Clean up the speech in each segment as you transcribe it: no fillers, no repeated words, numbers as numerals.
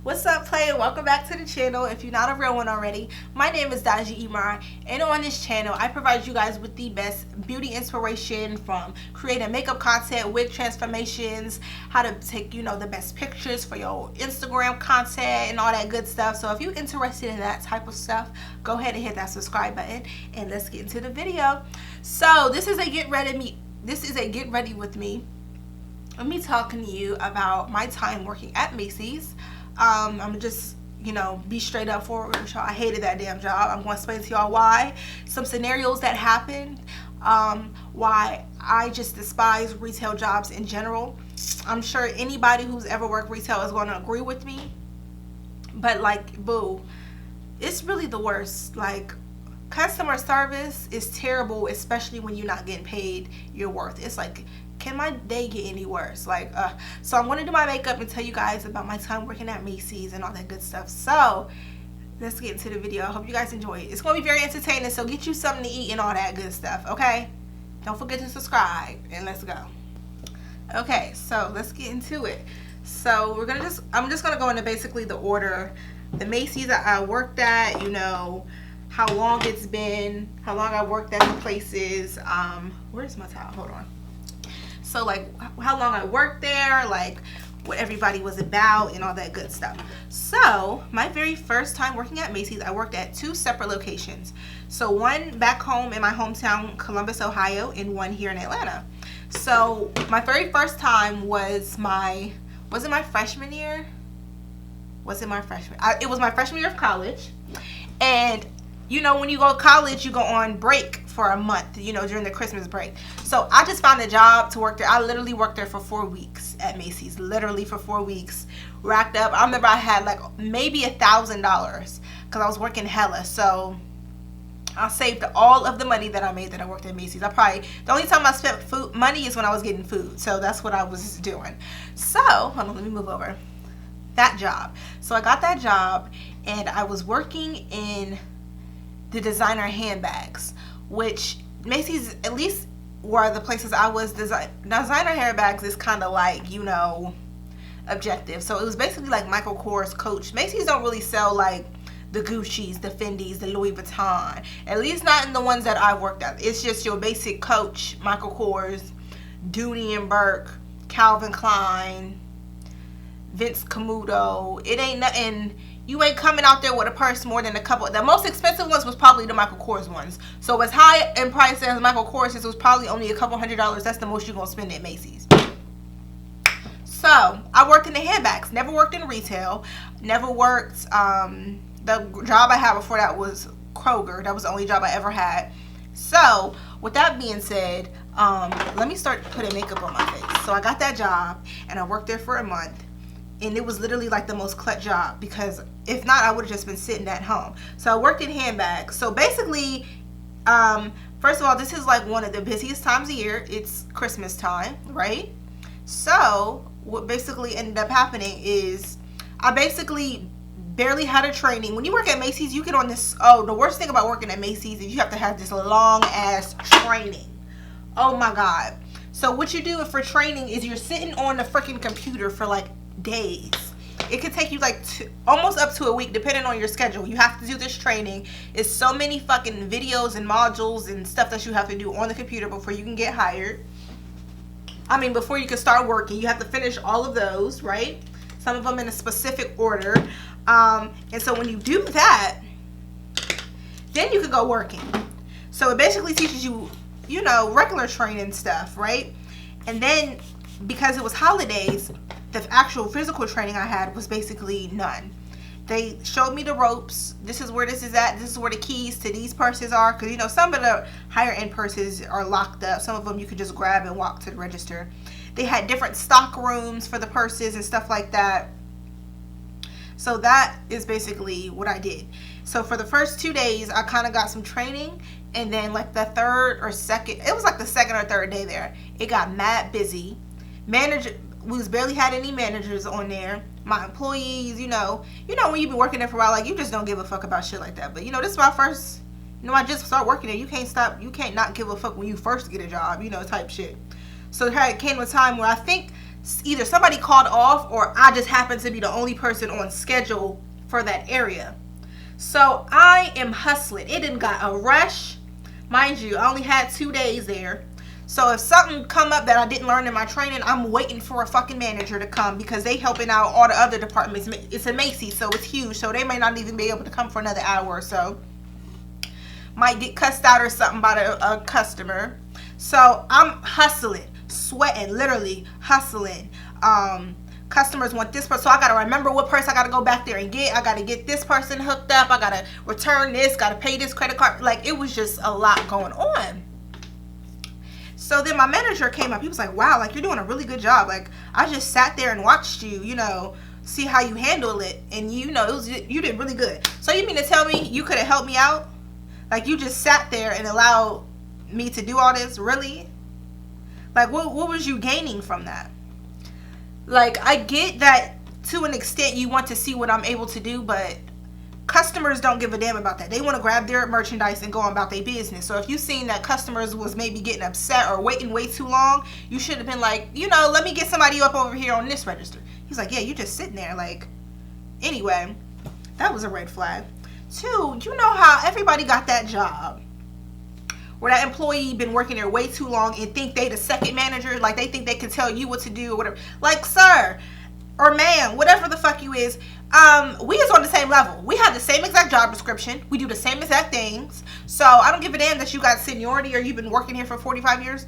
What's up, playa? Welcome back to the channel. If you're not a real one already, my name is daljiimarax, and on this channel I provide you guys with the best beauty inspiration from creating makeup content, wig transformations, how to take the best pictures for your Instagram content and all that good stuff. So if you're interested in that type of stuff, go ahead and hit that subscribe button and let's get into the video. So this is a get ready with me. Let me talking to you about my time working at Macy's. I'm just, be straight up forward with y'all. I hated that damn job. I'm going to explain to y'all why. Some scenarios that happened, why I just despise retail jobs in general. I'm sure anybody who's ever worked retail is going to agree with me. But boo, it's really the worst. Customer service is terrible, especially when you're not getting paid your worth. It's like, can my day get any worse? So I'm going to do my makeup and tell you guys about my time working at Macy's and all that good stuff. So let's get into the video. I hope you guys enjoy it. It's going to be very entertaining, so get you something to eat and all that good stuff, okay? Don't forget to subscribe, and let's go. Okay, so let's get into it. So I'm just going to go into basically the order. The Macy's that I worked at, how long it's been, how long I worked at the places. Where's my towel? Hold on. So how long I worked there, what everybody was about and all that good stuff. So my very first time working at Macy's, I worked at two separate locations. So one back home in my hometown, Columbus, Ohio, and one here in Atlanta. So my very first time was it my freshman year? It was my freshman year of college. And when you go to college, you go on break for a month, during the Christmas break. So I just found a job to work there. I literally worked there for 4 weeks at Macy's, literally for 4 weeks, racked up. I remember I had maybe $1,000 because I was working hella. So I saved all of the money that I made that I worked at Macy's. The only time I spent money is when I was getting food. So that's what I was doing. So hold on, let me move over. That job. So I got that job and I was working in the designer handbags, which Macy's, at least were the places I was, designer handbags is kind of objective. So it was basically Michael Kors, Coach. Macy's don't really sell the Gucci's, the Fendi's, the Louis Vuitton, at least not in the ones that I worked at. It's just your basic Coach, Michael Kors, Dooney and Burke, Calvin Klein, Vince Camuto. It ain't nothing. You ain't coming out there with a purse more than a couple. The most expensive ones was probably the Michael Kors ones. So as high in price as Michael Kors is, was probably only a couple $100. That's the most you're going to spend at Macy's. So I worked in the handbags. Never worked in retail. Never worked. The job I had before that was Kroger. That was the only job I ever had. So with that being said, let me start putting makeup on my face. So I got that job and I worked there for a month. And it was literally the most clutch job, because if not, I would have just been sitting at home. So I worked in handbags. So basically, first of all, this is one of the busiest times of year. It's Christmas time, right? So what basically ended up happening is I basically barely had a training. When you work at Macy's, you get on this. Oh, the worst thing about working at Macy's is you have to have this long ass training. Oh my God. So what you do for training is you're sitting on the freaking computer for days. It could take you almost up to a week depending on your schedule. You have to do this training. It's so many fucking videos and modules and stuff that you have to do on the computer before you can get hired. I mean, before you can start working, you have to finish all of those, right? Some of them in a specific order. And so when you do that, then you can go working. So it basically teaches you, regular training stuff, right? And then because it was holidays, the actual physical training I had was basically none. They showed me the ropes. This is where this is at. This is where the keys to these purses are. Because, some of the higher end purses are locked up. Some of them you could just grab and walk to the register. They had different stock rooms for the purses and stuff like that. So that is basically what I did. So for the first 2 days, I kind of got some training. And then the third or second, it was the second or third day there, it got mad busy. We barely had any managers on there. My employees, when you've been working there for a while, you just don't give a fuck about shit like that. But this is my first, I just started working there. You can't not give a fuck when you first get a job, type shit. So there came a time where I think either somebody called off or I just happened to be the only person on schedule for that area. So I am hustling. It didn't got a rush. Mind you, I only had 2 days there. So if something come up that I didn't learn in my training, I'm waiting for a fucking manager to come because they helping out all the other departments. It's a Macy's, so it's huge. So they may not even be able to come for another hour or so. Might get cussed out or something by a customer. So I'm hustling, sweating, literally hustling. Customers want this person, so I gotta remember what person I gotta go back there and get. I gotta get this person hooked up. I gotta return this, gotta pay this credit card. Like, it was just a lot going on. So then my manager came up. He was like, wow, like, you're doing a really good job. Like, I just sat there and watched you, you know, see how you handle it. And, you know, you did really good. So you mean to tell me you could have helped me out? Like, you just sat there and allowed me to do all this? Really? Like, what was you gaining from that? Like, I get that to an extent you want to see what I'm able to do, but customers don't give a damn about that. They want to grab their merchandise and go on about their business. So if you seen that customers was maybe getting upset or waiting way too long, you should have been like, you know, let me get somebody up over here on this register. He's like, yeah, you just sitting there. Like, anyway, that was a red flag. 2, you know how everybody got that job where that employee been working there way too long and think they the second manager, like they think they can tell you what to do or whatever. Like, sir or ma'am, whatever the fuck you is, we is on the same level. We have the same exact job description. We do the same exact things. So I don't give a damn that you got seniority or you've been working here for 45 years.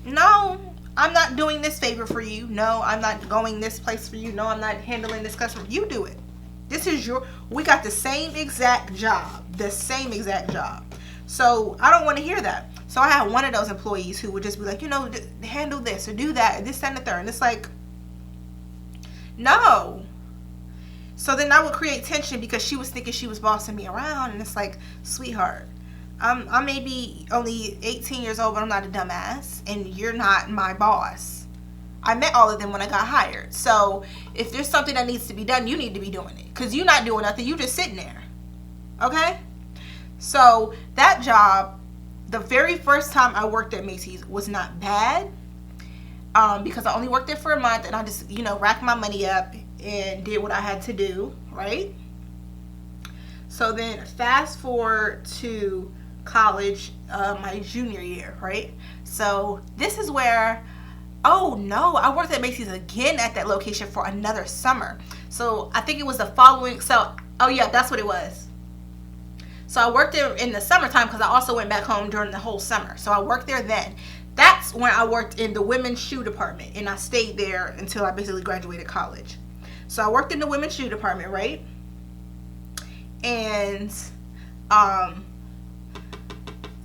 No, I'm not doing this favor for you. No, I'm not going this place for you. No, I'm not handling this customer. You do it. This is we got the same exact job. The same exact job. So I don't want to hear that. So I had one of those employees who would just be like, you know, handle this or do that, or this, that, and the third. And it's like, no. So then I would create tension because she was thinking she was bossing me around. And it's like, sweetheart, I'm maybe only 18 years old, but I'm not a dumbass. And you're not my boss. I met all of them when I got hired. So if there's something that needs to be done, you need to be doing it. Because you're not doing nothing. You're just sitting there. Okay? So that job, the very first time I worked at Macy's was not bad, because I only worked there for a month and I just, you know, racked my money up and did what I had to do, right? So then fast forward to college, my junior year, right? So this is where, oh no, I worked at Macy's again at that location for another summer. So I think it was the following, oh yeah, that's what it was. So I worked there in the summertime because I also went back home during the whole summer. So I worked there then. That's when I worked in the women's shoe department. And I stayed there until I basically graduated college. So I worked in the women's shoe department, right? And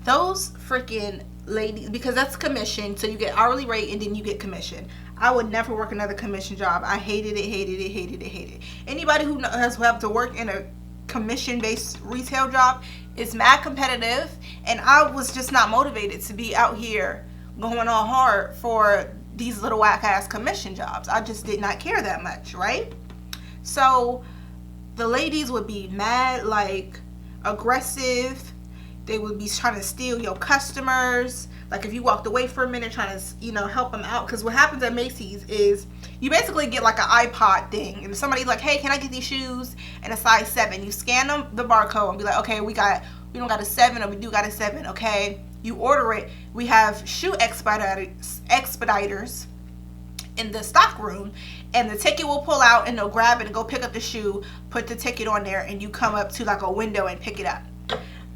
those freaking ladies, because that's commission. So you get hourly rate and then you get commission. I would never work another commission job. I hated it, hated it, hated it, hated it. Anybody who has had to work in a commission-based retail job is mad competitive, and I was just not motivated to be out here going all hard for these little whack-ass commission jobs. I just did not care that much, right? So the ladies would be mad, like aggressive. They would be trying to steal your customers. Like if you walked away for a minute trying to, you know, help them out. Because what happens at Macy's is you basically get like an iPod thing. And somebody's like, hey, can I get these shoes in a size 7? You scan them, the barcode, and be like, okay, we don't got a 7, or we do got a 7, okay? You order it. We have shoe expediters in the stock room. And the ticket will pull out and they'll grab it and go pick up the shoe, put the ticket on there, and you come up to like a window and pick it up.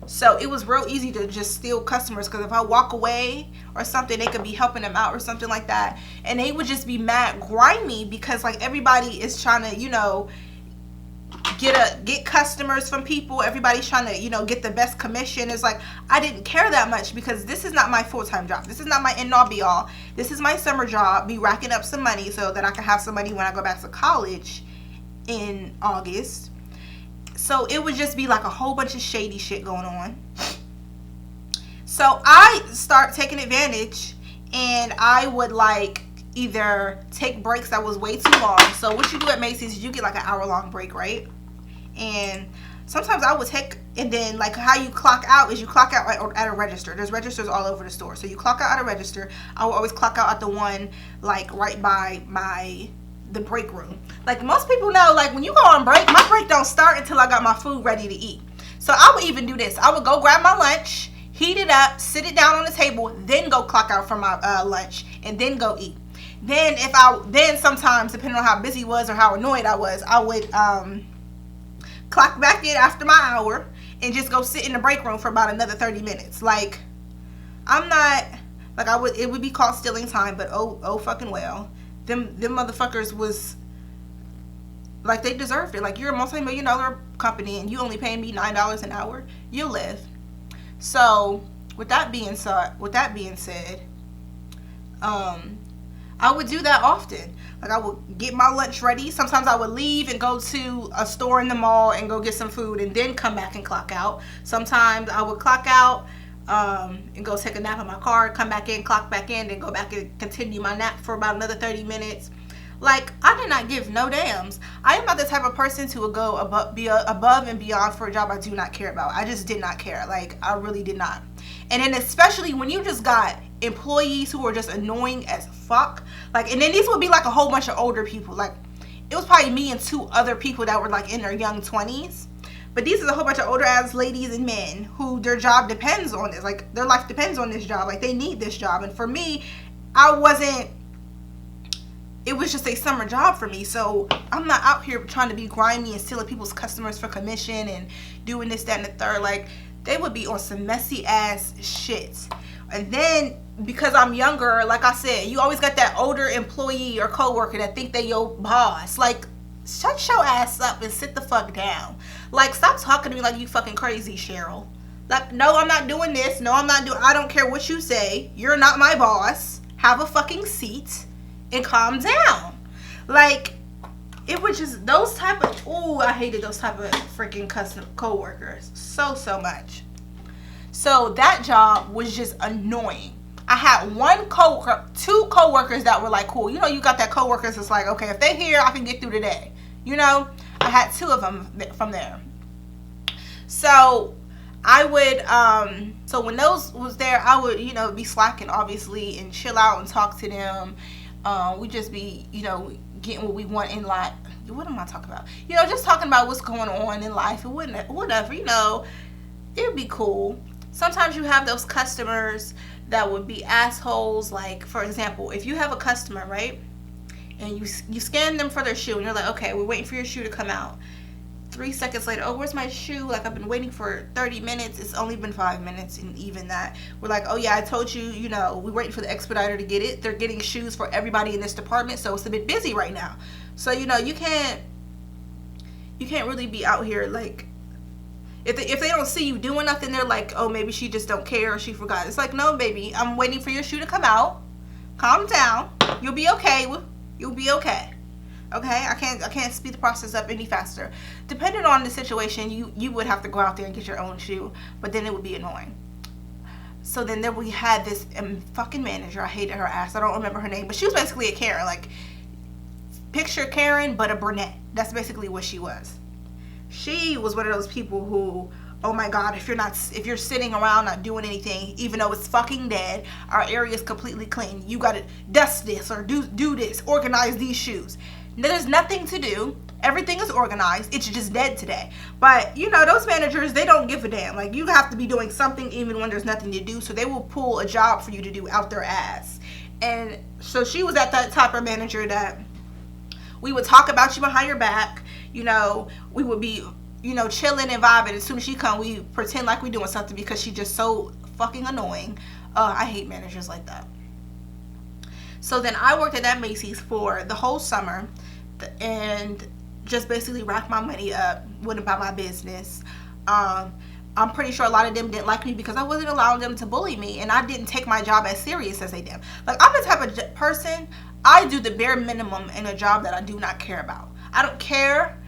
So it was real easy to just steal customers, because if I walk away or something, they could be helping them out or something like that. And they would just be mad grimy because like everybody is trying to, you know, get customers from people. Everybody's trying to, you know, get the best commission. It's like, I didn't care that much because this is not my full-time job. This is not my end-all be-all. This is my summer job, be racking up some money so that I can have some money when I go back to college in August. So it would just be like a whole bunch of shady shit going on. So I start taking advantage, and I would like either take breaks that was way too long. So what you do at Macy's is you get like an hour-long break, right? And sometimes I would take, and then like how you clock out is you clock out at a register. There's registers all over the store, so you clock out at a register. I will always clock out at the one like right by the break room. Like most people know, like when you go on break, my break don't start until I got my food ready to eat. So I would even do this. I would go grab my lunch, heat it up, sit it down on the table, then go clock out for my lunch, and then go eat. Then sometimes, depending on how busy it was or how annoyed I was, I would clock back in after my hour and just go sit in the break room for about another 30 minutes. Like, I'm not, like, it would be called stealing time, but oh fucking well. Them motherfuckers was, like, they deserved it. Like, you're a multi-million-dollar company and you only paying me $9 an hour. You live. So, with that being said, I would do that often. Like, I would get my lunch ready. Sometimes I would leave and go to a store in the mall and go get some food and then come back and clock out. Sometimes I would clock out and go take a nap in my car, come back in, clock back in, then go back and continue my nap for about another 30 minutes. Like, I did not give no dams. I am not the type of person to go above and beyond for a job I do not care about. I just did not care. Like, I really did not. And then especially when you just got employees who are just annoying as fuck. Like, and then these would be like a whole bunch of older people. Like, it was probably me and 2 other people that were like in their young 20s. But these are a whole bunch of older ass ladies and men who their job depends on this. Like, their life depends on this job. Like, they need this job. And for me, it was just a summer job for me. So I'm not out here trying to be grimy and stealing people's customers for commission and doing this, that, and the third. Like, they would be on some messy ass shit. And then because I'm younger, like I said, you always got that older employee or coworker that think they your boss. Like, shut your ass up and sit the fuck down. Like, stop talking to me like you fucking crazy, Cheryl. Like, no, I'm not doing this. No, I don't care what you say. You're not my boss. Have a fucking seat and calm down. Like, it was just those type of, I hated those type of freaking co-workers so much. So that job was just annoying. I had 2 co-workers that were like cool. You know, you got that co-workers that's like, okay, if they're here, I can get through the day. You know, I had 2 of them from there. So I would, so when those was there, I would, you know, be slacking obviously and chill out and talk to them. We just be, you know, getting what we want in life. What am I talking about? You know, just talking about what's going on in life and whatever, you know, it would be cool. Sometimes you have those customers that would be assholes. Like, for example, if you have a customer, right, and you scan them for their shoe and you're like, okay, we're waiting for your shoe to come out. 3 seconds later, oh, where's my shoe? Like, I've been waiting for 30 minutes. It's only been 5 minutes, and even that, we're like, oh yeah, I told you, you know, we're waiting for the expediter to get it. They're getting shoes for everybody in this department, so it's a bit busy right now. So, you know, you can't really be out here like, if they don't see you doing nothing, they're like, oh, maybe she just don't care or she forgot. It's like, no, baby, I'm waiting for your shoe to come out. Calm down. You'll be okay. You'll be okay. Okay, I can't speed the process up any faster. Depending on the situation, you would have to go out there and get your own shoe, but then it would be annoying. So then there we had this fucking manager. I hated her ass. I don't remember her name, but she was basically a Karen. Like, picture Karen, but a brunette. That's basically what she was. She was one of those people who, oh my God, if you're sitting around not doing anything, even though it's fucking dead, our area is completely clean. You gotta dust this or do this, organize these shoes. There's nothing to do. Everything is organized. It's just dead today. But, you know, those managers, they don't give a damn. Like, you have to be doing something even when there's nothing to do. So they will pull a job for you to do out their ass. And so she was at that type of manager that we would talk about you behind your back. You know, we would be, you know, chilling and vibing. As soon as she come, we pretend like we're doing something because she's just so fucking annoying. I hate managers like that. So then I worked at that Macy's for the whole summer and just basically racked my money up, went about my business. I'm pretty sure a lot of them didn't like me because I wasn't allowing them to bully me, and I didn't take my job as serious as they did. Like, I'm the type of person, I do the bare minimum in a job that I do not care about. I don't care.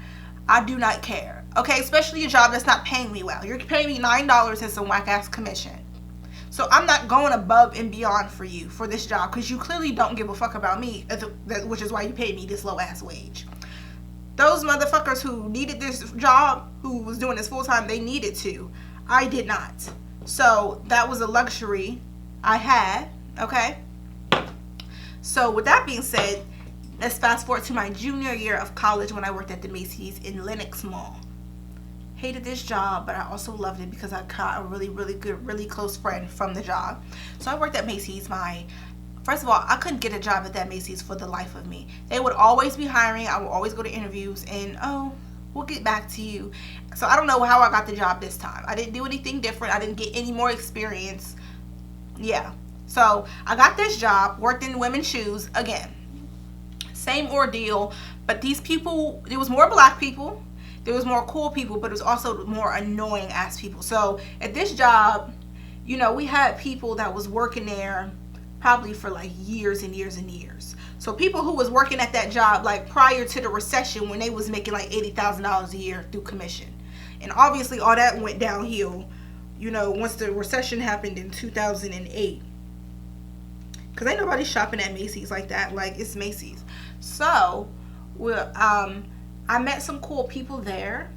I do not care. Okay, especially a job that's not paying me well. You're paying me $9 and some whack-ass commission. So I'm not going above and beyond for you for this job because you clearly don't give a fuck about me, which is why you pay me this low-ass wage. Those motherfuckers who needed this job, who was doing this full time, they needed to. I did not. So that was a luxury I had. Okay. So with that being said, let's fast forward to my junior year of college when I worked at the Macy's in Lenox Mall. Hated this job, but I also loved it because I got a really, really good, really close friend from the job. So I worked at Macy's. First of all, I couldn't get a job at that Macy's for the life of me. They would always be hiring. I would always go to interviews and, oh, we'll get back to you. So I don't know how I got the job this time. I didn't do anything different. I didn't get any more experience. Yeah. So I got this job, worked in women's shoes again. Same ordeal, but these people, there was more black people, there was more cool people, but it was also more annoying ass people. So at this job, you know, we had people that was working there probably for like years and years and years. So people who was working at that job like prior to the recession when they was making like $80,000 a year through commission. And obviously all that went downhill, you know, once the recession happened in 2008. Because ain't nobody shopping at Macy's like that. Like, it's Macy's. So, I met some cool people there.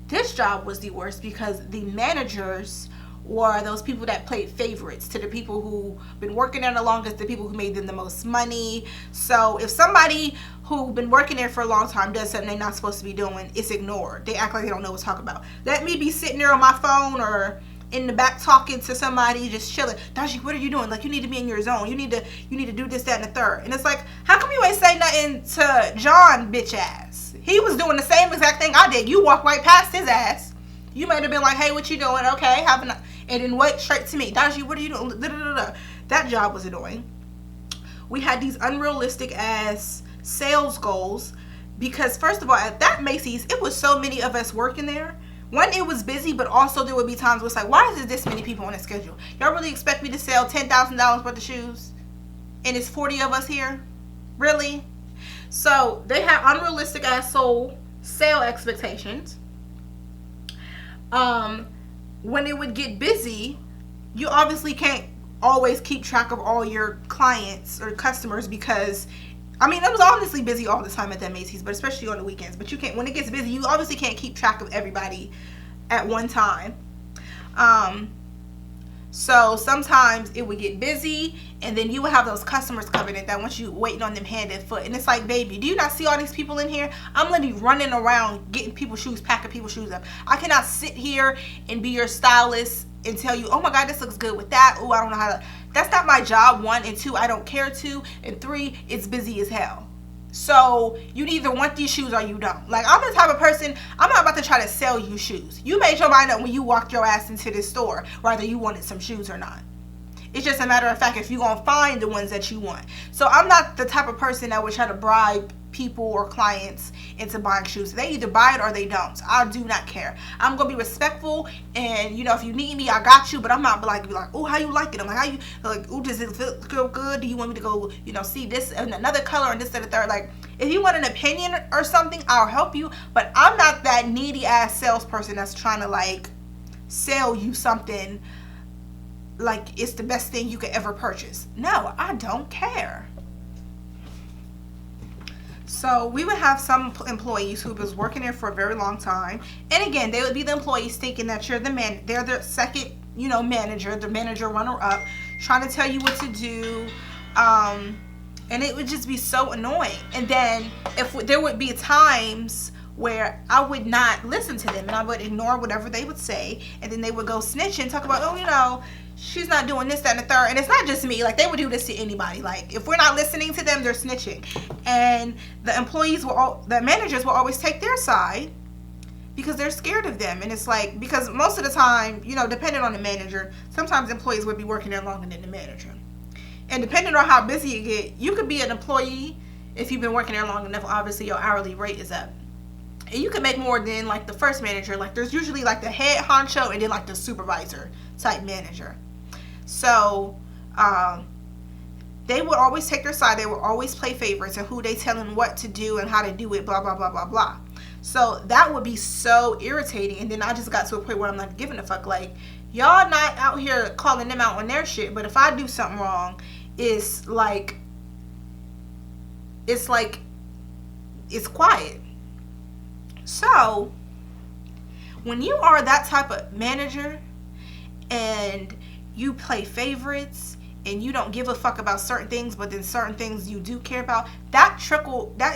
This job was the worst because the managers were those people that played favorites to the people who been working there the longest, the people who made them the most money. So, if somebody who been working there for a long time does something they're not supposed to be doing, it's ignored. They act like they don't know what to talk about. Let me be sitting there on my phone or in the back talking to somebody, just chilling. Daji, what are you doing? Like, you need to be in your zone. You need to do this, that, and the third. And it's like, how come you ain't say nothing to John, bitch ass? He was doing the same exact thing I did. You walked right past his ass. You might have been like, hey, what you doing? Okay, and then went straight to me. Daji, what are you doing? That job was annoying. We had these unrealistic ass sales goals because, first of all, at that Macy's, it was so many of us working there. One, it was busy, but also there would be times where it's like, why is there this many people on the schedule? Y'all really expect me to sell $10,000 worth of shoes? And it's 40 of us here? Really? So they had unrealistic ass sale expectations. When it would get busy, you obviously can't always keep track of all your clients or customers because I mean, it was honestly busy all the time at that Macy's, but especially on the weekends. But you can't, when it gets busy, you obviously can't keep track of everybody at one time. So sometimes it would get busy, and then you would have those customers coming in that want you waiting on them hand and foot. And it's like, baby, do you not see all these people in here? I'm literally running around getting people's shoes, packing people's shoes up. I cannot sit here and be your stylist and tell you, oh my God, this looks good with that. Oh, I don't know how to. That's not my job, 1. And 2, I don't care to. And 3, it's busy as hell. So you either want these shoes or you don't. Like, I'm the type of person, I'm not about to try to sell you shoes. You made your mind up when you walked your ass into this store, whether you wanted some shoes or not. It's just a matter of fact if you're going to find the ones that you want. So I'm not the type of person that would try to bribe people or clients into buying shoes. They either buy it or they don't. I do not care. I'm going to be respectful, and, you know, if you need me, I got you, but I'm not be like, oh, how you like it? I'm like, how you, like, oh, does it feel good? Do you want me to go, you know, see this and another color and this and the third? Like, if you want an opinion or something, I'll help you, but I'm not that needy ass salesperson that's trying to, like, sell you something like it's the best thing you could ever purchase. No, I don't care. So we would have some employees who was working there for a very long time, and again, they would be the employees thinking that you're the man, they're the second, you know, manager, the manager runner up, trying to tell you what to do, and it would just be so annoying. And then if there would be times where I would not listen to them and I would ignore whatever they would say, and then they would go snitch and talk about, oh, you know, she's not doing this, that, and the third. And it's not just me. Like, they would do this to anybody. Like, if we're not listening to them, they're snitching. And the employees the managers will always take their side because they're scared of them. And it's like, because most of the time, you know, depending on the manager, sometimes employees would be working there longer than the manager. And depending on how busy you get, you could be an employee. If you've been working there long enough, obviously your hourly rate is up. And you can make more than, like, the first manager. Like, there's usually, like, the head honcho and then, like, the supervisor type manager. So, they would always take their side. They would always play favorites and who they telling what to do and how to do it, blah, blah, blah, blah, blah. So, that would be so irritating. And then I just got to a point where I'm not giving a fuck. Like, y'all not out here calling them out on their shit. But if I do something wrong, it's quiet. So when you are that type of manager and you play favorites and you don't give a fuck about certain things, but then certain things you do care about, that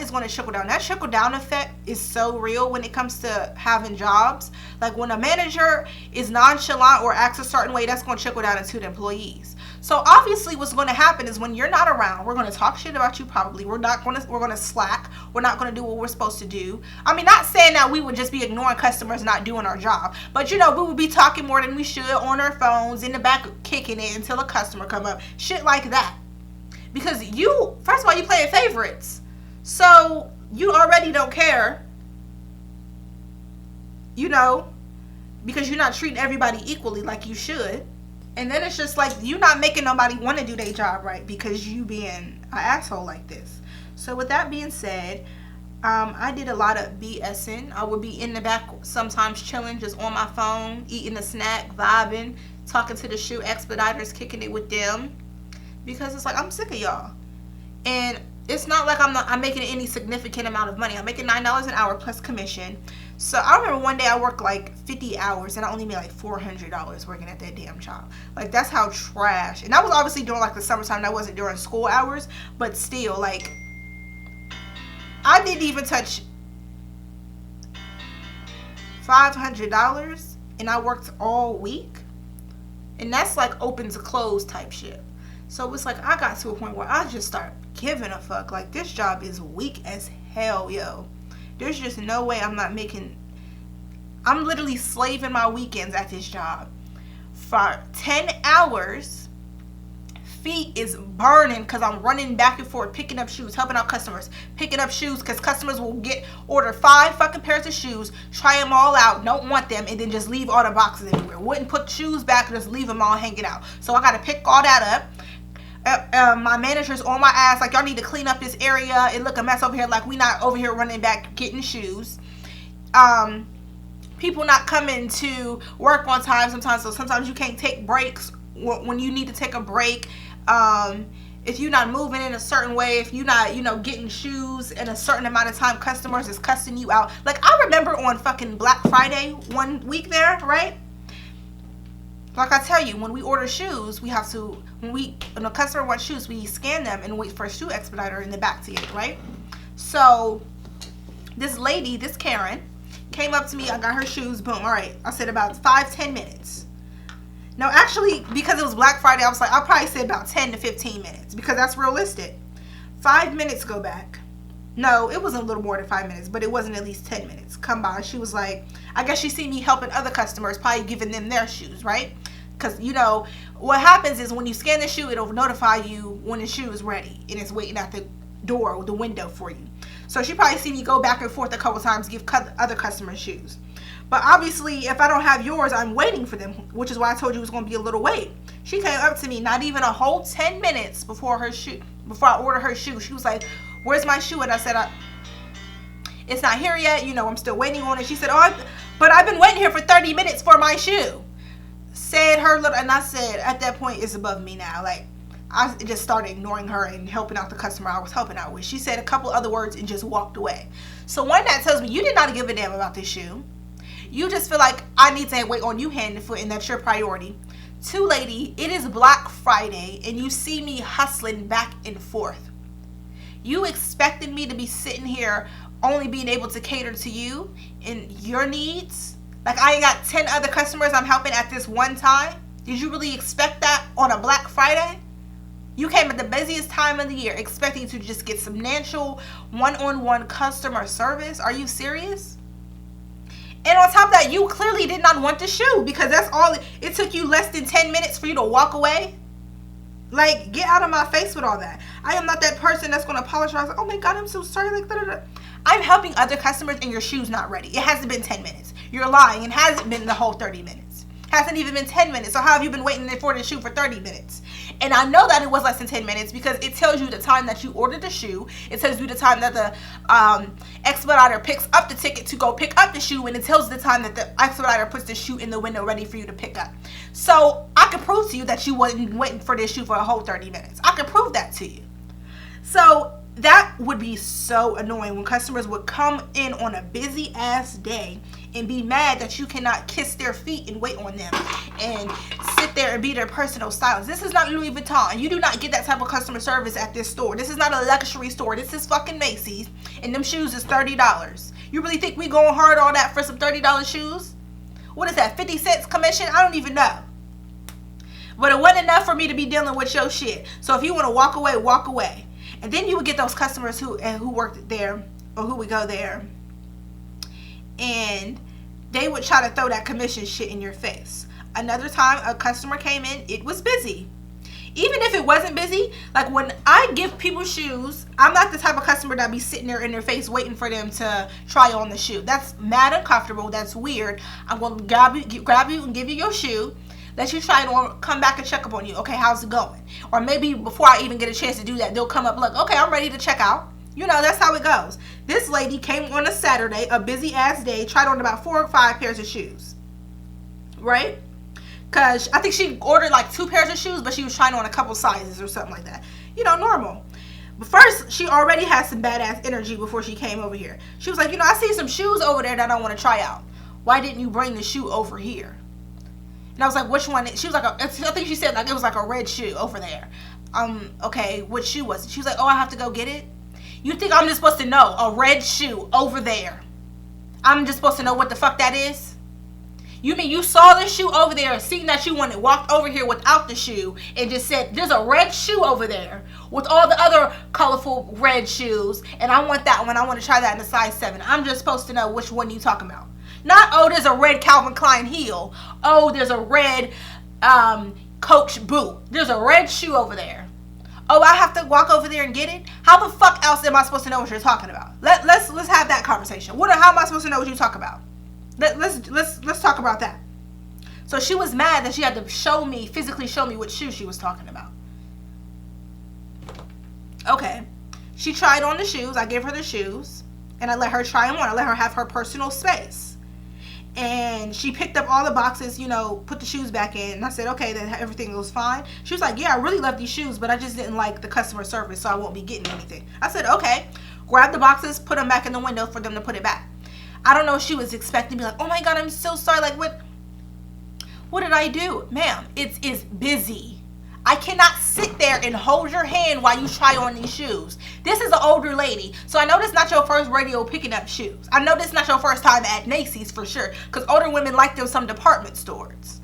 is going to trickle down. That trickle down effect is so real when it comes to having jobs. Like when a manager is nonchalant or acts a certain way, that's going to trickle down into the employees. So obviously what's going to happen is when you're not around, we're going to talk shit about you probably. We're going to slack. We're not going to do what we're supposed to do. I mean, not saying that we would just be ignoring customers, not doing our job, but we would be talking more than we should on our phones, in the back kicking it until a customer come up. Shit like that. Because first of all, you playing favorites. So you already don't care, because you're not treating everybody equally like you should. And then it's just like you're not making nobody want to do their job right because you being an asshole like this. So with that being said, I did a lot of BSing. I would be in the back sometimes chilling, just on my phone, eating a snack, vibing, talking to the shoe expediters, kicking it with them. Because it's like, I'm sick of y'all. And it's not like I'm making any significant amount of money. I'm making $9 an hour plus commission. So I remember one day I worked like 50 hours and I only made like $400 working at that damn job. Like, that's how trash. And that was obviously during like the summertime. That wasn't during school hours. But still, like, I didn't even touch $500 and I worked all week. And that's like open to close type shit. So it's like I got to a point where I just start giving a fuck. Like, this job is weak as hell, yo. There's just no way I'm literally slaving my weekends at this job. For 10 hours, feet is burning because I'm running back and forth, picking up shoes, helping out customers, picking up shoes because customers will order 5 fucking pairs of shoes, try them all out, don't want them, and then just leave all the boxes everywhere. Wouldn't put shoes back, just leave them all hanging out. So I got to pick all that up. My manager's on my ass like, y'all need to clean up this area. It look a mess over here. Like, we not over here running back getting shoes. People not coming to work on time sometimes. So sometimes you can't take breaks when you need to take a break. If you're not moving in a certain way, if you're not, getting shoes in a certain amount of time, customers is cussing you out. Like, I remember on fucking Black Friday one week there, right? Like I tell you, when we order shoes, we have to, when a customer wants shoes, we scan them and wait for a shoe expediter in the back to get it, right? So this lady, this Karen, came up to me. I got her shoes. Boom. All right. I said about 5-10 minutes. No, actually, because it was Black Friday, I was like, I'll probably say about 10 to 15 minutes because that's realistic. 5 minutes go back. No, it wasn't a little more than 5 minutes, but it wasn't at least 10 minutes come by. She was like, I guess she see me helping other customers, probably giving them their shoes, right? Because, what happens is when you scan the shoe, it'll notify you when the shoe is ready and it's waiting at the door or the window for you. So she probably see me go back and forth a couple times, give other customers shoes. But obviously, if I don't have yours, I'm waiting for them, which is why I told you it was going to be a little wait. She came up to me not even a whole 10 minutes before I ordered her shoe. She was like, where's my shoe? And I said, it's not here yet. I'm still waiting on it. She said, but I've been waiting here for 30 minutes for my shoe. And I said, at that point, it's above me now. Like, I just started ignoring her and helping out the customer I was helping out with. She said a couple other words and just walked away. So one, that tells me you did not give a damn about this shoe. You just feel like I need to wait on you hand and foot and that's your priority. 2, lady, it is Black Friday and you see me hustling back and forth. You expected me to be sitting here only being able to cater to you and your needs? Like, I ain't got 10 other customers I'm helping at this one time? Did you really expect that on a Black Friday? You came at the busiest time of the year expecting to just get some natural one-on-one customer service? Are you serious? And on top of that, you clearly did not want the shoe because that's all. It took you less than 10 minutes for you to walk away. Like, get out of my face with all that. I am not that person that's going to apologize. Like, oh my God, I'm so sorry. Like, da-da-da. I'm helping other customers and your shoe's not ready. It hasn't been 10 minutes. You're lying. It hasn't been the whole 30 minutes. Hasn't even been 10 minutes. So how have you been waiting for the shoe for 30 minutes? And I know that it was less than 10 minutes because it tells you the time that you ordered the shoe. It tells you the time that the expediter picks up the ticket to go pick up the shoe. And it tells you the time that the expediter puts the shoe in the window ready for you to pick up. So I can prove to you that you wasn't waiting for this shoe for a whole 30 minutes. I can prove that to you. So that would be so annoying when customers would come in on a busy ass day and be mad that you cannot kiss their feet and wait on them and sit there and be their personal stylist. This is not Louis Vuitton. You do not get that type of customer service at this store. This is not a luxury store. This is fucking Macy's, and them shoes is $30. You really think we going hard on that for some $30 shoes? What is that, 50 cents commission? I don't even know. But it wasn't enough for me to be dealing with your shit. So if you want to walk away, walk away. And then you would get those customers who worked there, or who would go there, and they would try to throw that commission shit in your face. Another time a customer came in, it was busy. Even if it wasn't busy, like when I give people shoes, I'm not the type of customer that be sitting there in their face waiting for them to try on the shoe. That's mad uncomfortable. That's weird. I'm going to grab you and give you your shoe, let you try it on, come back and check up on you. Okay, how's it going? Or maybe before I even get a chance to do that, they'll come up like, okay, I'm ready to check out. You know, that's how it goes. This lady came on a Saturday, a busy ass day, tried on about 4 or 5 pairs of shoes. Right? Because I think she ordered like 2 pairs of shoes, but she was trying on a couple sizes or something like that. You know, normal. But first, she already had some badass energy before she came over here. She was like, you know, I see some shoes over there that I want to try out. Why didn't you bring the shoe over here? And I was like, which one? She was like, I think she said like it was like a red shoe over there. Okay, which shoe was it? She was like, oh, I have to go get it? You think I'm just supposed to know a red shoe over there? I'm just supposed to know what the fuck that is? You mean you saw the shoe over there, seen that you wanted, walked over here without the shoe, and just said, there's a red shoe over there with all the other colorful red shoes, and I want that one. I want to try that in a size 7. I'm just supposed to know which one you talking about. Not, oh, there's a red Calvin Klein heel. Oh, there's a red Coach boot. There's a red shoe over there. Oh, I have to walk over there and get it? How the fuck else am I supposed to know what you're talking about? Let's have that conversation. How am I supposed to know what you talk about? Let's talk about that. So she was mad that she had to physically show me what shoe she was talking about. Okay. She tried on the shoes. I gave her the shoes, and I let her try them on. I let her have her personal space. And she picked up all the boxes, you know, put the shoes back in. And I said, okay, then everything was fine. She was like, yeah, I really love these shoes, but I just didn't like the customer service, so I won't be getting anything. I said, okay. Grab the boxes, put them back in the window for them to put it back. I don't know if she was expecting to be like, oh my God, I'm so sorry. Like, what did I do? Ma'am, it's busy. I cannot sit there and hold your hand while you try on these shoes. This is an older lady, so I know this is not your first rodeo picking up shoes. I know this is not your first time at Macy's for sure, because older women like them some department stores.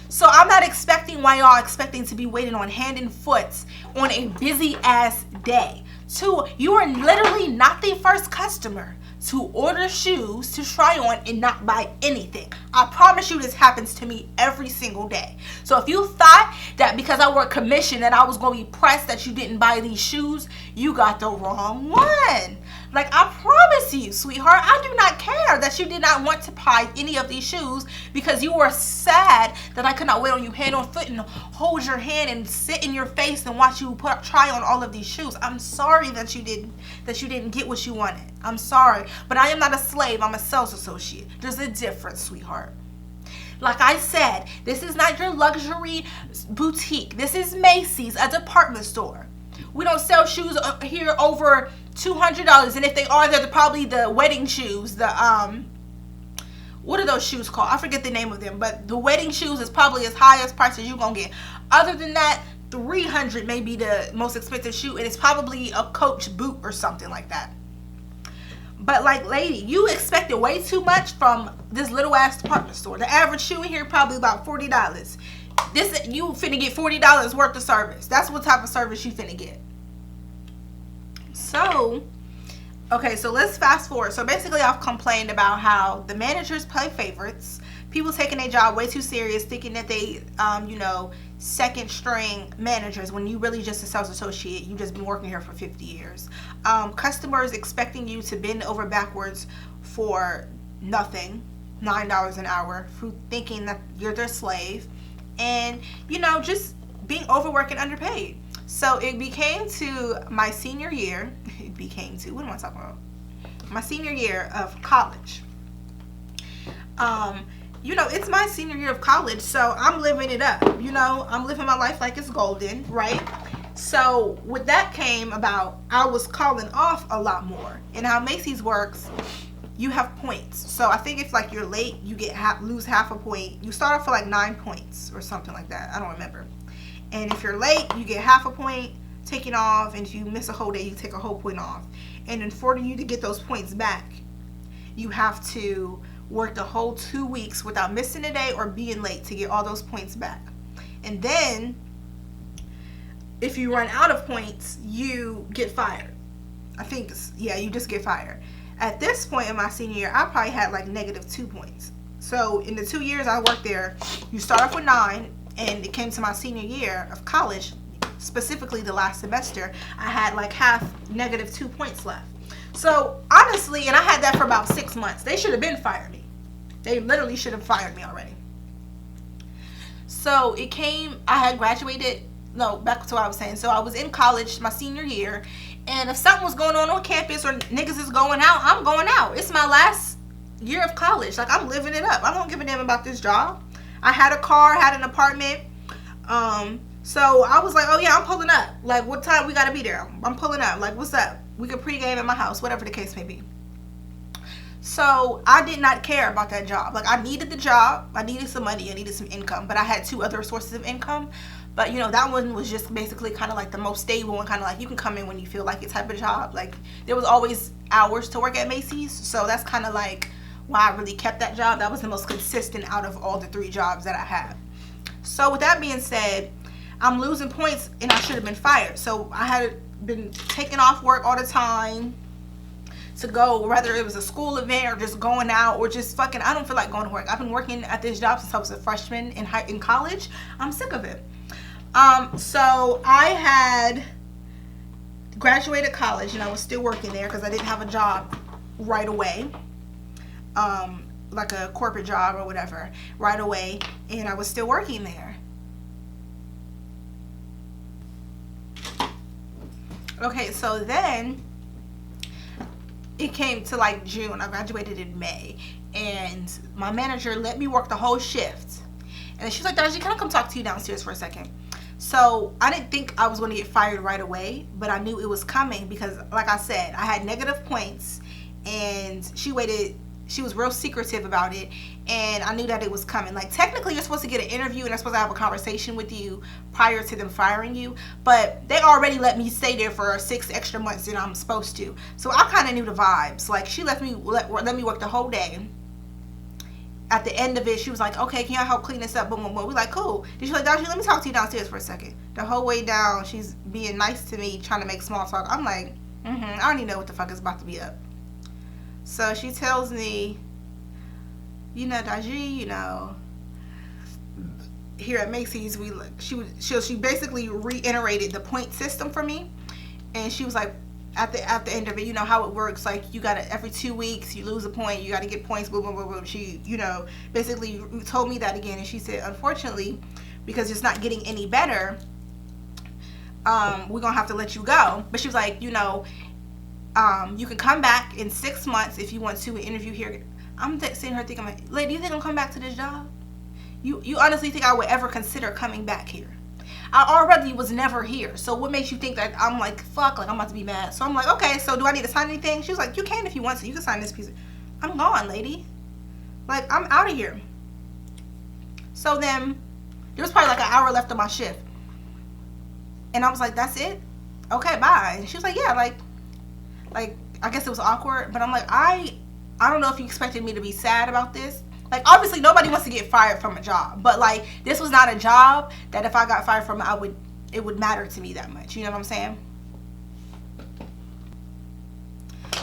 So I'm not expecting why y'all expecting to be waiting on hand and foot on a busy ass day. 2, you are literally not the first customer to order shoes to try on and not buy anything. I promise you this happens to me every single day. So if you thought that because I work commission that I was going to be pressed that you didn't buy these shoes, you got the wrong one. Like, I promise you, sweetheart, I do not care that you did not want to buy any of these shoes because you were sad that I could not wait on you hand on foot and hold your hand and sit in your face and watch you try on all of these shoes. I'm sorry that you didn't get what you wanted. I'm sorry, but I am not a slave. I'm a sales associate. There's a difference, sweetheart. Like I said, this is not your luxury boutique. This is Macy's, a department store. We don't sell shoes here over $200, and if they are, they're probably the wedding shoes. What are those shoes called? I forget the name of them, but the wedding shoes is probably as high as price as you're gonna get. Other than that, $300 may be the most expensive shoe, and it's probably a Coach boot or something like that. But like, lady, you expected way too much from this little ass department store. The average shoe in here probably about $40. You finna get $40 worth of service. That's what type of service you finna get. So, okay, so let's fast forward. So basically I've complained about how the managers play favorites. People taking their job way too serious, thinking that they, second string managers when you really just a sales associate. You just been working here for 50 years. Customers expecting you to bend over backwards for nothing, $9 an hour, for thinking that you're their slave, and, just being overworked and underpaid. So it became to my senior year. What am I talking about? My senior year of college. It's my senior year of college, so I'm living it up. I'm living my life like it's golden, right? So with that came about, I was calling off a lot more. And how Macy's works, you have points. So I think if like you're late, you get lose half a point. You start off with like 9 points or something like that. I don't remember. And if you're late, you get half a point taken off. And if you miss a whole day, you take a whole point off. And in order for you to get those points back, you have to work the whole 2 weeks without missing a day or being late to get all those points back. And then if you run out of points, you get fired. I think, yeah, you just get fired. At this point in my senior year, I probably had like -2 points. So in the 2 years I worked there, you start off with 9, and it came to my senior year of college, specifically the last semester, I had like half -2 points left. So honestly, and I had that for about 6 months. They should have been fired me. They literally should have fired me already. So it came, I had graduated, no, back to what I was saying. So I was in college my senior year, and if something was going on campus or niggas is going out, I'm going out. It's my last year of college. Like, I'm living it up. I don't give a damn about this job. I had a car, had an apartment. So I was like, oh yeah, I'm pulling up. Like, what time we gotta be there? I'm pulling up. Like, what's up? We could pregame at my house, whatever the case may be. So I did not care about that job. Like, I needed the job. I needed some money. I needed some income. But I had 2 other sources of income. But, you know, that one was just basically kind of like the most stable and kind of like you can come in when you feel like it type of job. Like, there was always hours to work at Macy's. So that's kind of like why I really kept that job. That was the most consistent out of all the 3 jobs that I had. So with that being said, I'm losing points and I should have been fired. So I had been taking off work all the time to go, whether it was a school event or just going out or just fucking, I don't feel like going to work. I've been working at this job since I was a freshman in college. I'm sick of it. So I had graduated college and I was still working there because I didn't have a job right away, like a corporate job or whatever right away, and I was still working there. Okay, so then it came to like June. I graduated in May, and my manager let me work the whole shift. And she's like, Darji, can I come talk to you downstairs for a second? So I didn't think I was going to get fired right away, but I knew it was coming because, like I said, I had negative points, and she waited. She was real secretive about it, and I knew that it was coming. Like, technically, you're supposed to get an interview, and they're supposed to have a conversation with you prior to them firing you, but they already let me stay there for 6 extra months than I'm supposed to. So I kind of knew the vibes. Like, she let me work the whole day. At the end of it, she was like, okay, can y'all help clean this up? Boom, boom, boom. We're like, cool. Then she's like, Darji, let me talk to you downstairs for a second. The whole way down, she's being nice to me, trying to make small talk. I'm like, I already know what the fuck is about to be up. So she tells me, you know, Darji, you know, here at Macy's, she basically reiterated the point system for me, and she was like, at the end of it, you know how it works. Like, you gotta, every 2 weeks you lose a point, you gotta get points. Boom, boom, boom, boom. She, you know, basically told me that again, and she said, unfortunately, because it's not getting any better, we're gonna have to let you go. But she was like, you know, you can come back in 6 months if you want to interview here. I'm sitting here thinking, like, lady, you think I'm coming back to this job? You honestly think I would ever consider coming back here? I already was never here. So what makes you think that I'm like, fuck, like I'm about to be mad? So I'm like, okay, so do I need to sign anything? She was like, you can if you want to. You can sign this piece. I'm gone, lady. Like, I'm out of here. So then there was probably like an hour left of my shift. And I was like, that's it? Okay, bye. And she was like, yeah, like I guess it was awkward, but I'm like, I don't know if you expected me to be sad about this. Like, obviously nobody wants to get fired from a job, but like, this was not a job that if I got fired from, it would matter to me that much. You know what I'm saying?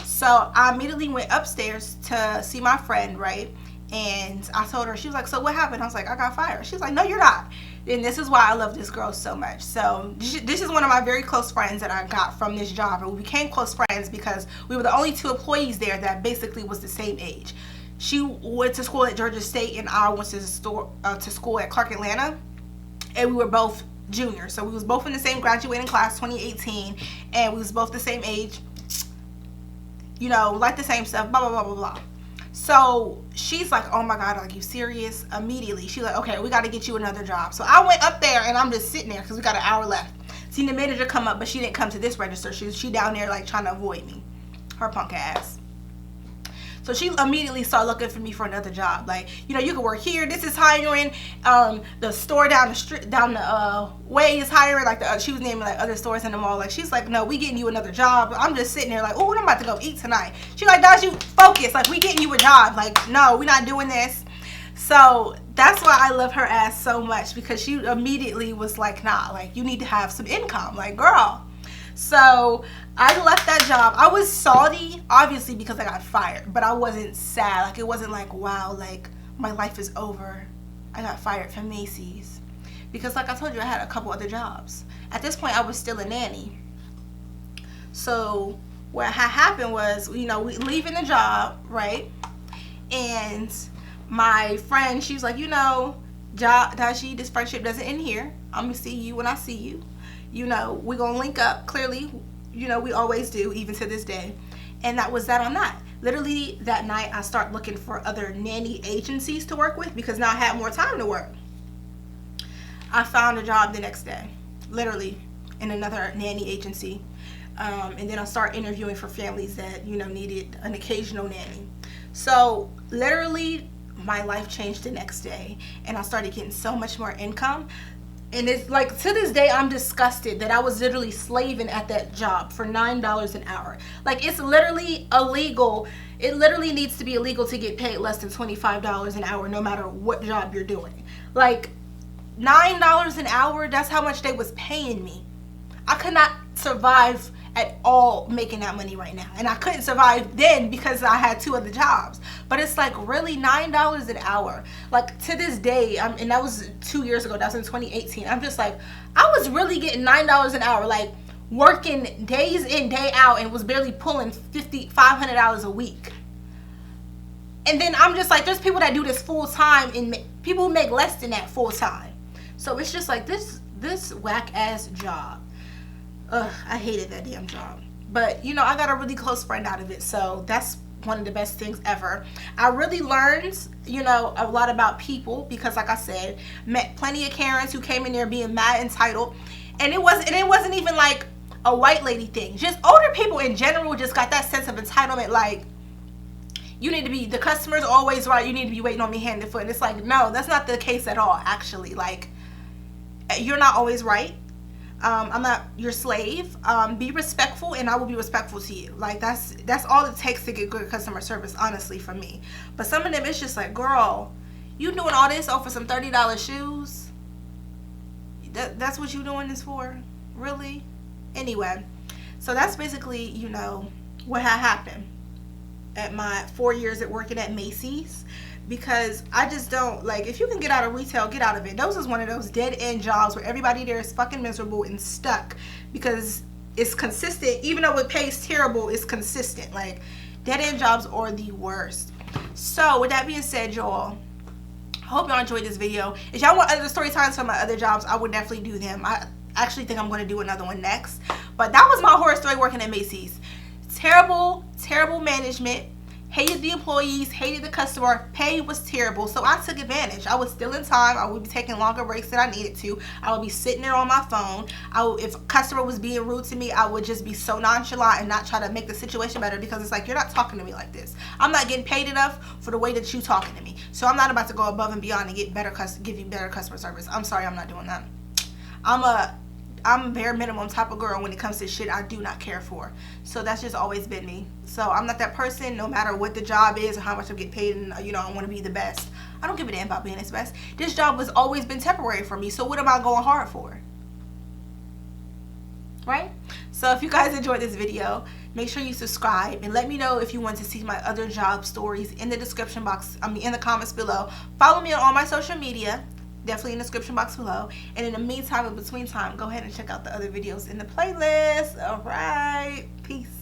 So I immediately went upstairs to see my friend, right? And I told her, she was like, so what happened? I was like, I got fired. She was like, no, you're not. And this is why I love this girl so much. So this is one of my very close friends that I got from this job. And we became close friends because we were the only 2 employees there that basically was the same age. She went to school at Georgia State, and I went to school at Clark Atlanta. And we were both juniors. So we was both in the same graduating class, 2018. And we was both the same age. You know, like the same stuff, blah, blah, blah, blah, blah. So she's like, oh my God, are you serious? Immediately, she's like, okay, we got to get you another job. So I went up there, and I'm just sitting there because we got an hour left. Seen the manager come up, but she didn't come to this register. She down there like trying to avoid me. Her punk ass. So she immediately started looking for me for another job. Like, you know, you can work here. This is hiring. The store down the street, down the way is hiring. Like, she was naming like other stores in the mall. Like, she's like, no, we getting you another job. I'm just sitting there like, oh, I'm about to go eat tonight. She like, Dodge, you focus. Like, we getting you a job. Like, no, we not doing this. So that's why I love her ass so much, because she immediately was like, nah, like, you need to have some income. Like, girl. So I left that job. I was salty, obviously, because I got fired, but I wasn't sad. Like, it wasn't like, wow, like, my life is over. I got fired from Macy's. Because like I told you, I had a couple other jobs. At this point, I was still a nanny. So what had happened was, you know, we leaving the job, right? And my friend, she was like, you know, Daji, this friendship doesn't end here. I'm going to see you when I see you. You know, we're going to link up. Clearly, you know, we always do, even to this day. And that was that on that. Literally, that night, I start looking for other nanny agencies to work with, because now I had more time to work. I found a job the next day, literally, in another nanny agency. And then I start interviewing for families that, you know, needed an occasional nanny. So, literally, my life changed the next day. And I started getting so much more income. And it's like, to this day, I'm disgusted that I was literally slaving at that job for $9 an hour. Like, it's literally illegal. It literally needs to be illegal to get paid less than $25 an hour, no matter what job you're doing. Like, $9 an hour, that's how much they was paying me. I could not survive at all making that money right now. And I couldn't survive then because I had two other jobs. But it's like, really, $9 an hour. Like, to this day, and that was 2 years ago, that was in 2018. I'm just like, I was really getting $9 an hour, like working days in, day out, and was barely pulling $500 a week. And then I'm just like, there's people that do this full time, and people who make less than that full time. So it's just like, this whack ass job. Ugh, I hated that damn job. But, you know, I got a really close friend out of it. So that's one of the best things ever. I really learned, you know, a lot about people, because like I said, met plenty of Karens who came in there being mad entitled. And it wasn't even like a white lady thing. Just older people in general just got that sense of entitlement, like, you need to be, the customer's always right, you need to be waiting on me hand and foot. And it's like, no, that's not the case at all, actually. Like, you're not always right. I'm not your slave. Be respectful, and I will be respectful to you. Like, that's all it takes to get good customer service, honestly, for me. But some of them, it's just like, girl, you doing all this over some $30 shoes? That's what you doing this for? Really? Anyway, so that's basically, you know, what had happened at my 4 years at working at Macy's. Because I just don't, like, if you can get out of retail, get out of it. Those is one of those dead-end jobs where everybody there is fucking miserable and stuck, because it's consistent. Even though it pays terrible, it's consistent. Like, dead-end jobs are the worst. So, with that being said, y'all, I hope y'all enjoyed this video. If y'all want other story times from my other jobs, I would definitely do them. I actually think I'm going to do another one next. But that was my horror story working at Macy's. Terrible, terrible management. Hated the employees, hated the customer, pay was terrible, so I took advantage. I was still in time. I would be taking longer breaks than I needed to. I would be sitting there on my phone. If a customer was being rude to me, I would just be so nonchalant and not try to make the situation better, because it's like, you're not talking to me like this. I'm not getting paid enough for the way that you talking to me. So I'm not about to go above and beyond and give you better customer service. I'm sorry, I'm not doing that. I'm a bare minimum type of girl when it comes to shit I do not care for. So that's just always been me. So I'm not that person, no matter what the job is or how much I'm getting paid, and, you know, I want to be the best. I don't give a damn about being the best. This job has always been temporary for me, so what am I going hard for? Right? So if you guys enjoyed this video, make sure you subscribe, and let me know if you want to see my other job stories in the description box, in the comments below. Follow me on all my social media, definitely in the description box below. And in the meantime, in between time, go ahead and check out the other videos in the playlist. All right, peace.